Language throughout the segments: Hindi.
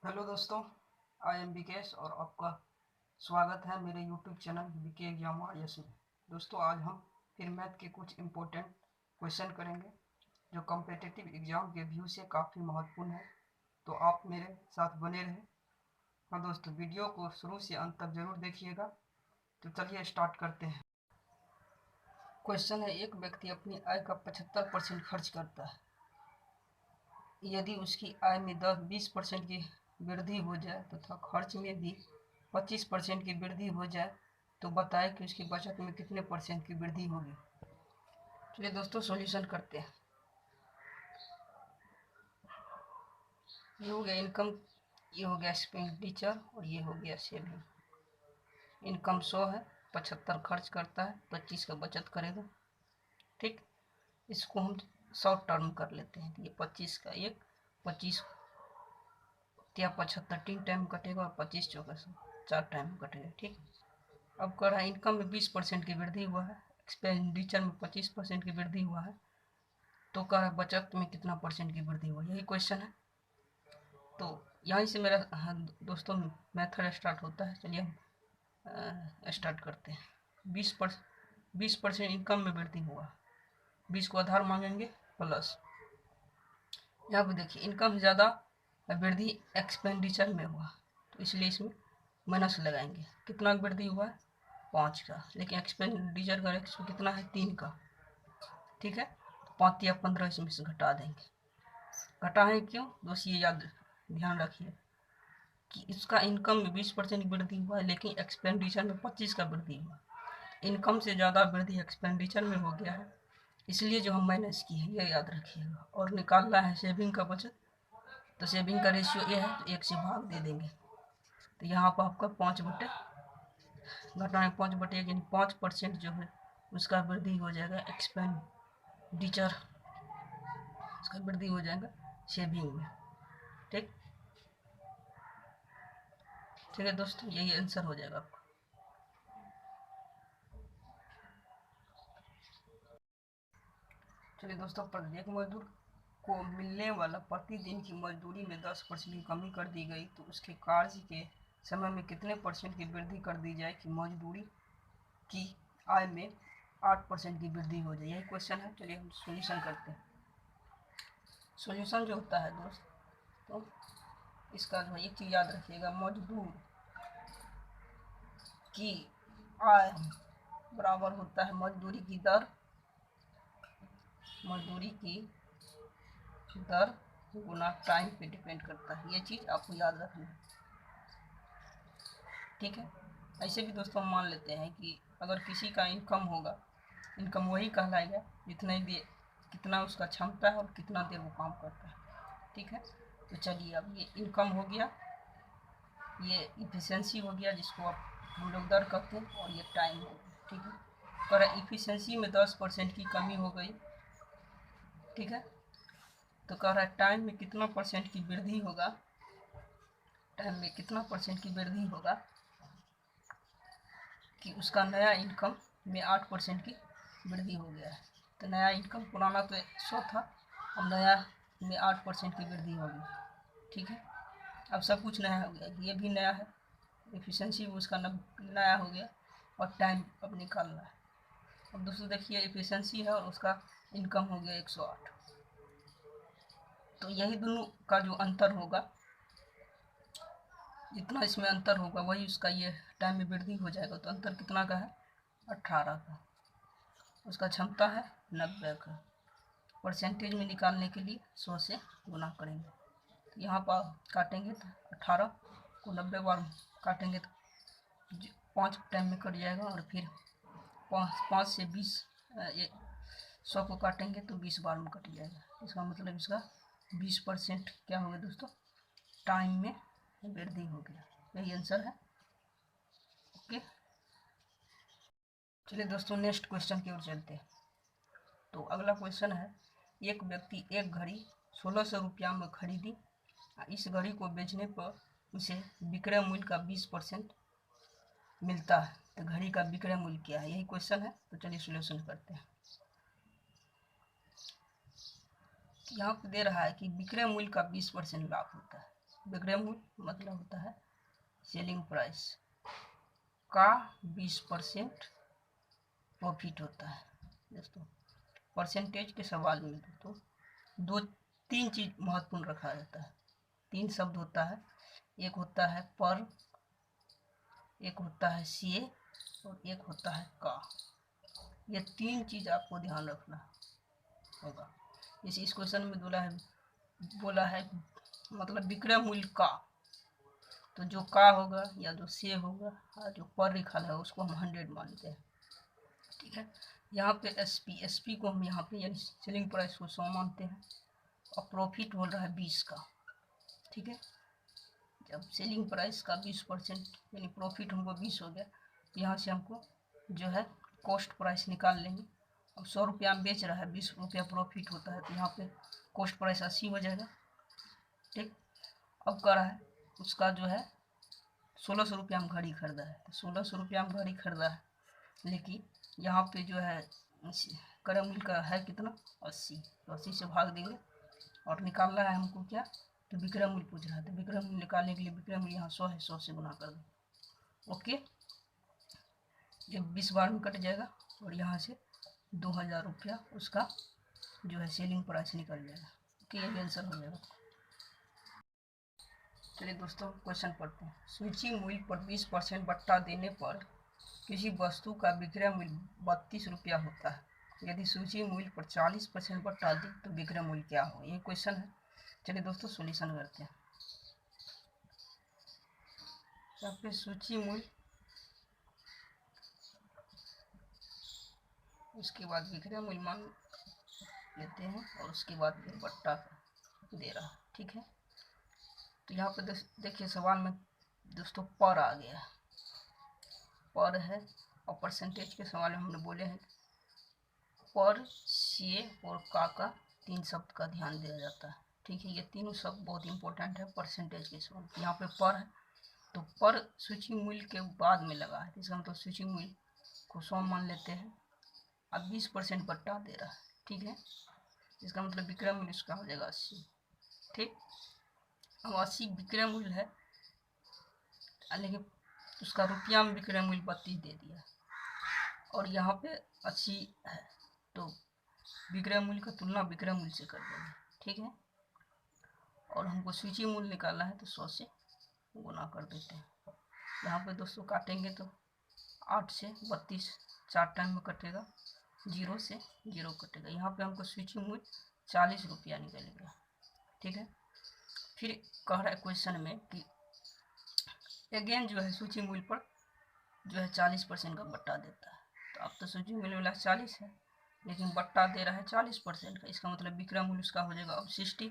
हेलो दोस्तों, आई एम विकेश और आपका स्वागत है मेरे यूट्यूब चैनल विके एग्जाम वारियर्स में। दोस्तों, आज हम फिर मैथ के कुछ इम्पोर्टेंट क्वेश्चन करेंगे जो कॉम्पिटिटिव एग्जाम के व्यू से काफ़ी महत्वपूर्ण है। तो आप मेरे साथ बने रहें। हाँ दोस्तों, वीडियो को शुरू से अंत तक जरूर देखिएगा। तो चलिए स्टार्ट करते हैं। क्वेश्चन है, एक व्यक्ति अपनी आय का 75% खर्च करता है। यदि उसकी आय में 10-20% की वृद्धि हो जाए तथा खर्च में भी 25% की वृद्धि हो जाए तो बताएं कि उसकी बचत में कितने परसेंट की वृद्धि होगी। चलिए दोस्तों, सॉल्यूशन करते हैं। ये हो गया इनकम, ये हो गया एक्सपेंडिचर और ये हो गया सेविंग। इनकम 100 है, 75 खर्च करता है, 25 का बचत करेगा। ठीक, इसको हम शॉर्ट टर्म कर लेते हैं। ये 25 का एक 25 या 75 3 टाइम कटेगा और 25 चौका 4 टाइम कटेगा। ठीक, अब कर रहा है इनकम में 20% की वृद्धि हुआ है, एक्सपेंडिचर में 25% की वृद्धि हुआ है, तो कह रहा है बचत में कितना परसेंट की वृद्धि हुआ, यही क्वेश्चन है। तो यहीं से मेरा दोस्तों मेथड स्टार्ट होता है। चलिए हम स्टार्ट करते हैं। 20% इनकम में वृद्धि हुआ, 20 को आधार मांगेंगे प्लस, यहाँ पे देखिए इनकम ज़्यादा वृद्धि एक्सपेंडिचर में हुआ, तो इसलिए इसमें माइनस लगाएंगे। कितना वृद्धि हुआ है? 5 का, लेकिन एक्सपेंडिचर का रेट कितना है? 3 का। ठीक है, 5 या 15 इसमें से घटा देंगे। घटा है क्यों दोस्त, ये याद ध्यान रखिए कि इसका इनकम में 20% वृद्धि हुआ है, लेकिन एक्सपेंडिचर में 25 का वृद्धि हुआ। इनकम से ज़्यादा वृद्धि एक्सपेंडिचर में हो गया है, इसलिए जो हम माइनस किए हैं ये याद रखिएगा। और निकालना है सेविंग का बचत, तो सेविंग का रेशियो ये है, तो 1 से भाग दे देंगे। तो यहाँ पर आपका 5 बटे घटाएं 5/1 यानी 5% जो है उसका वृद्धि हो जाएगा एक्सपेंडिचर, उसका वृद्धि हो जाएगा सेविंग में। ठीक, ठीक है दोस्तों, यही आंसर हो जाएगा आपका। चलिए दोस्तों, प्रत्येक मजदूर को मिलने वाला प्रतिदिन की मजदूरी में 10% की कमी कर दी गई तो उसके कार्य के समय में कितने परसेंट की वृद्धि कर दी जाए कि मजदूरी की आय में 8% की वृद्धि हो जाए, यही क्वेश्चन है। चलिए हम सॉल्यूशन करते हैं। सॉल्यूशन जो होता है दोस्त, तो इसका जो एक चीज़ याद रखिएगा, मजदूर की आय बराबर होता है मजदूरी की दर, मजदूरी की दर गुना टाइम पे डिपेंड करता है। ये चीज़ आपको याद रखना है। ठीक है, ऐसे भी दोस्तों हम मान लेते हैं कि अगर किसी का इनकम होगा, इनकम वही कहलाएगा जितने भी कितना उसका क्षमता है और कितना देर वो काम करता है। ठीक है, तो चलिए अब ये इनकम हो गया, ये इफिशेंसी हो गया जिसको आप हम लोग दर कहते हैं, और ये टाइम हो गया। ठीक है, पर इफिशेंसी में 10% की कमी हो गई। ठीक है, तो कह रहा है टाइम में कितना परसेंट की वृद्धि होगा, टाइम में कितना परसेंट की वृद्धि होगा कि उसका नया इनकम में 8% की वृद्धि हो गया है। तो नया इनकम, पुराना तो 100 था, अब नया में 8% की वृद्धि होगी। ठीक है, अब सब कुछ नया हो गया, ये भी नया है, एफिशिएंसी भी उसका नया हो गया, और टाइम अब निकालना है। अब दोस्तों देखिए, एफिशिएंसी है और उसका इनकम हो गया 108, तो यही दोनों का जो अंतर होगा, जितना इसमें अंतर होगा वही उसका ये टाइम में वृद्धि हो जाएगा। तो अंतर कितना का है? 18 का। उसका क्षमता है 90 का। परसेंटेज में निकालने के लिए 100 से गुना करेंगे, तो यहाँ पर काटेंगे तो 18 को 90 बार काटेंगे तो 5 टाइम में कट जाएगा, और फिर 5 से 20 100 को काटेंगे तो 20 बार में कट जाएगा। इसका मतलब इसका 20% क्या हो गया दोस्तों, टाइम में वृद्धि हो गया। यही आंसर है। ओके, चलिए दोस्तों नेक्स्ट क्वेश्चन की ओर चलते हैं। तो अगला क्वेश्चन है, एक व्यक्ति एक घड़ी 1600 रुपया में खरीदी, इस घड़ी को बेचने पर उसे विक्रय मूल्य का 20% मिलता है, तो घड़ी का विक्रय मूल्य क्या है, यही क्वेश्चन है। तो चलिए सॉल्यूशन करते हैं। यहाँ पे दे रहा है कि विक्रय मूल्य का 20% लाभ होता है, विक्रय मूल्य मतलब होता है सेलिंग प्राइस का 20% प्रॉफिट होता है। दोस्तों परसेंटेज के सवाल में दोस्तों तीन चीज महत्वपूर्ण रखा जाता है। 3 शब्द होता है, एक होता है पर, एक होता है सी और एक होता है का। ये 3 चीज आपको ध्यान रखना होगा। जैसे इस क्वेश्चन में बोला है मतलब विक्रय मूल्य का, तो जो का होगा या जो से होगा और जो पर लिखा है उसको हम 100 मानते हैं। ठीक है, यहाँ पे एसपी को हम यहाँ पे यानी सेलिंग प्राइस को 100 मानते हैं और प्रॉफिट हो रहा है 20 का। ठीक है, जब सेलिंग प्राइस का 20% यानी प्रॉफिट हमको 20 हो गया, तो यहाँ से हमको जो है कॉस्ट प्राइस निकाल लेंगे। अब 100 रुपया में बेच रहा है, 20 रुपया प्रॉफिट होता है, तो यहाँ पे कॉस्ट प्राइस 80 हो जाएगा। ठीक, अब कर रहा है उसका जो है 1600 रुपया में घड़ी खरीदा है, तो 1600 रुपया में घड़ी खरीदा है, लेकिन यहाँ पे जो है क्रय मूल्य का है कितना 80, तो 80 से भाग देंगे और निकालना है हमको क्या, तो विक्रय मूल्य पूछ रहा है, तो विक्रय मूल्य निकालने के लिए विक्रय मूल्य यहाँ 100 है, 100 से गुना कर दो। ओके, ये 20 बार में कट जाएगा और यहाँ से 2000 रुपया उसका जो है सेलिंग प्राइस निकल जाएगा। ओके, ये आंसर हो जाएगा। चलिए दोस्तों क्वेश्चन पढ़ते हैं। स्विचिंग मूल्य पर 20% बट्टा देने पर किसी वस्तु का विक्रय मूल्य 32 रुपया होता है। यदि स्विचिंग मूल्य पर 40% बट्टा दे तो विक्रय मूल्य क्या हो? ये क्वेश्चन है। चलिए दोस्तों सॉल्यूशन करते हैं। यहाँ पे सूची मूल्य, उसके बाद विक्रय मूल्य मान लेते हैं और उसके बाद फिर बट्टा दे रहा है। ठीक है, तो यहाँ पे देखिए सवाल में दोस्तों पर आ गया, पर है और परसेंटेज के सवाल में हमने बोले हैं पर, सी और का 3 शब्द का ध्यान दिया जाता है। ठीक है, ये तीनों शब्द बहुत इंपॉर्टेंट है परसेंटेज के सवाल। यहाँ पे पर है तो पर स्विचिंग मूल्य के बाद में लगा है, इसका मतलब स्विचिंग मूल्य को 100 मान लेते हैं। अब 20% बट्टा दे रहा है। ठीक है, इसका मतलब विक्रय मूल्य उसका हो जाएगा 80। ठीक, अब 80 विक्रय मूल्य है, लेकिन उसका रुपया में विक्रय मूल्य 32 दे दिया और यहाँ पे 80 है, तो विक्रय मूल्य का तुलना विक्रय मूल्य से कर देंगे। ठीक है, और हमको स्विचिंग मूल्य निकालना है तो 100 से गुना कर देते हैं। यहाँ पे दोस्तों काटेंगे तो 8 से 32 4 टाइम में कटेगा, 0 से 0 कटेगा। यहाँ पे हमको स्विचिंग मूल्य 40 रुपया निकलेगा। ठीक है, फिर कह रहा है क्वेश्चन में कि अगेन जो है स्विचिंग मूल्य पर जो है 40% का बट्टा देता है। तो अब तो स्विचिंग मूल्य वाला 40 है, लेकिन बट्टा दे रहा है 40% का, इसका मतलब विक्रय मूल्य उसका हो जाएगा अब 60।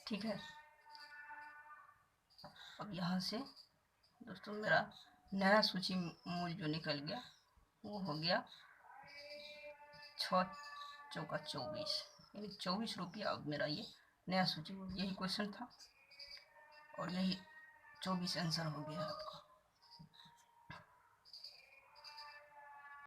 ठीक है, अब यहाँ से दोस्तों मेरा नया सूची मूल्य जो निकल गया वो हो गया 6 चौका 24, यानी 24 रुपया। अब मेरा ये नया सूची मूल्य, यही क्वेश्चन था और यही 24 आंसर हो गया आपका।